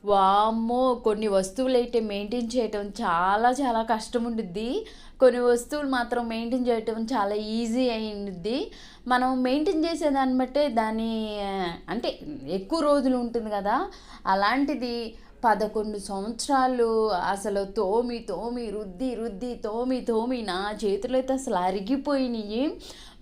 వామ్మో! కొన్ని వస్తువులైతే మెయింటైన్ చేయటం చాలా చాలా కష్టం ఉండిద్ది. కొన్ని వస్తువులు మాత్రం మెయింటైన్ చేయటం చాలా ఈజీ అయ్యిద్ది. మనం మెయింటైన్ చేసేదాన్ని బట్టే దాని అంటే ఎక్కువ రోజులు ఉంటుంది గదా! అలాంటిది 11 సంవత్సరాలు అసలు తోమి, తోమి, రుద్ది, రుద్ది, తోమి, తోమి నా చేతులైతే అసలు అరిగిపోయినియి.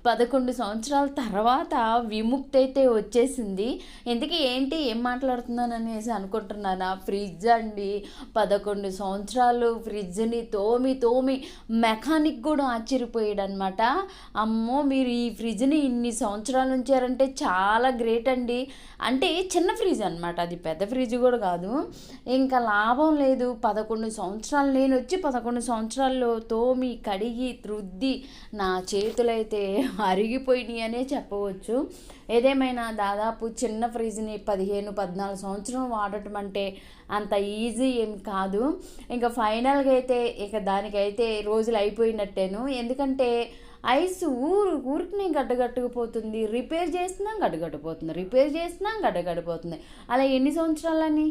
11 సంవత్సరాల తర్వాత విముక్తయితే వచ్చేసింది. ఇంతకీ ఏంటి ఏం మాట్లాడుతున్నాననేసి అనుకుంటున్నారా? ఫ్రిడ్జ్ అండి. 11 సంవత్సరాలు ఫ్రిడ్జ్‌ని తోమి, తోమి మెకానిక్ గూడా ఆశ్చర్యపోయాడనమాట. అమ్మో! మీరు ఈ ఫ్రిడ్జ్‌ని ఇన్ని సంవత్సరాలు ఉంచారంటే చాలా గ్రేట్ అండి. అంటే చిన్న ఫ్రిడ్జ్ అనమాట. అది పెద్ద ఫ్రిడ్జ్ గూడా గాదు. ఇంకా లాభం లేదు. 11 సంవత్సరాలు నేనొచ్చి 11 సంవత్సరాల్లో తోమి, కడిగి, రుద్ది నా చేతులైతే అరిగిపోయినాయి అనే చెప్పవచ్చు. ఏదేమైనా దాదాపు చిన్న ఫ్రిడ్జ్‌ని 15, 14 సంవత్సరం వాడటం అంటే అంత ఈజీ ఏం కాదు. ఇంక ఫైనల్‌గా అయితే ఇక దానికైతే రోజులు అయిపోయినట్టేను. ఎందుకంటే ఐస్ ఊరికనే గడ్డగట్టుకుపోతుంది. రిపేర్ చేసినా గడ్డగట్టిపోతుంది. రిపేర్ చేసినా గడ్డగట్టిపోతుంది. అలా ఎన్ని సంవత్సరాలని?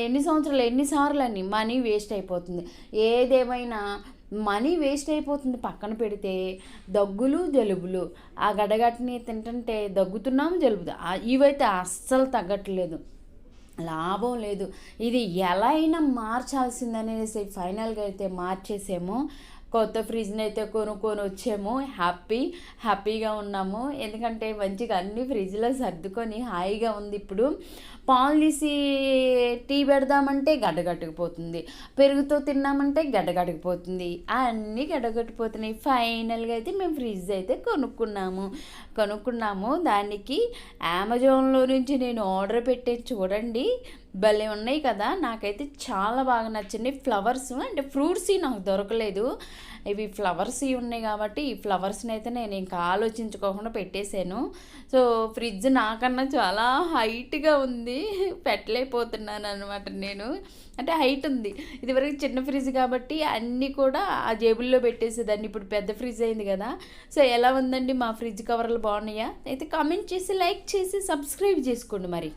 ఎన్ని సంవత్సరాలు ఎన్ని సార్లని మనీ వేస్ట్ అయిపోతుంది. ఏదేమైనా మనీ వేస్ట్ అయిపోతుంది పక్కన పెడితే, దగ్గులు, జలుబులు ఆ గడ్డగట్టినయి తింటుంటే దగ్గుతున్నాం, జలుబు ఇవైతే అస్సలు తగ్గట్లేదు. లాభం లేదు. ఇది ఎలా అయినా మార్చాల్సిందనేసి ఫైనల్‌గా అయితే మార్చేసాము. కొత్త ఫ్రిడ్జ్‌ని అయితే కొనుక్కొని వచ్చాము. హ్యాపీగా ఉన్నాము. ఎందుకంటే మంచిగా అన్ని ఫ్రిడ్జ్‌లో సర్దుకొని హాయిగా ఉంది ఇప్పుడు. పాలు తీసి టీ పెడదామంటే గడ్డగట్టుకుపోతుంది. పెరుగుతో తిన్నామంటే గడ్డగట్టుకుపోతుంది. అన్నీ గడ్డగట్టిపోతున్నాయి. ఫైనల్‌గా అయితే మేము ఫ్రిడ్జ్ అయితే కొనుక్కున్నాము. దానికి అమెజాన్‌లో నుంచి నేను ఆర్డర్ పెట్టేది చూడండి. భలే ఉన్నాయి కదా! నాకైతే చాలా బాగా నచ్చింది. ఫ్లవర్స్ అంటే ఫ్రూట్స్‌వి నాకు దొరకలేదు. ఇవి ఫ్లవర్స్‌వి ఉన్నాయి కాబట్టి ఈ ఫ్లవర్స్‌ని అయితే నేను ఇంకా ఆలోచించుకోకుండా పెట్టేసాను. సో, ఫ్రిడ్జ్ నాకన్నా చాలా హైట్‌గా ఉంది. పెట్టలేకపోతున్నాననమాట నేను. అంటే హైట్ ఉంది. ఇదివరకు చిన్న ఫ్రిడ్జ్ కాబట్టి అన్నీ కూడా ఆ జేబుల్లో పెట్టేసేదాన్ని. ఇప్పుడు పెద్ద ఫ్రిడ్జ్ అయింది కదా! సో, ఎలా ఉందండి మా ఫ్రిడ్జ్ కవర్లు బాగున్నాయా? అయితే కామెంట్ చేసి, లైక్ చేసి, సబ్స్క్రైబ్ చేసుకోండి మరి.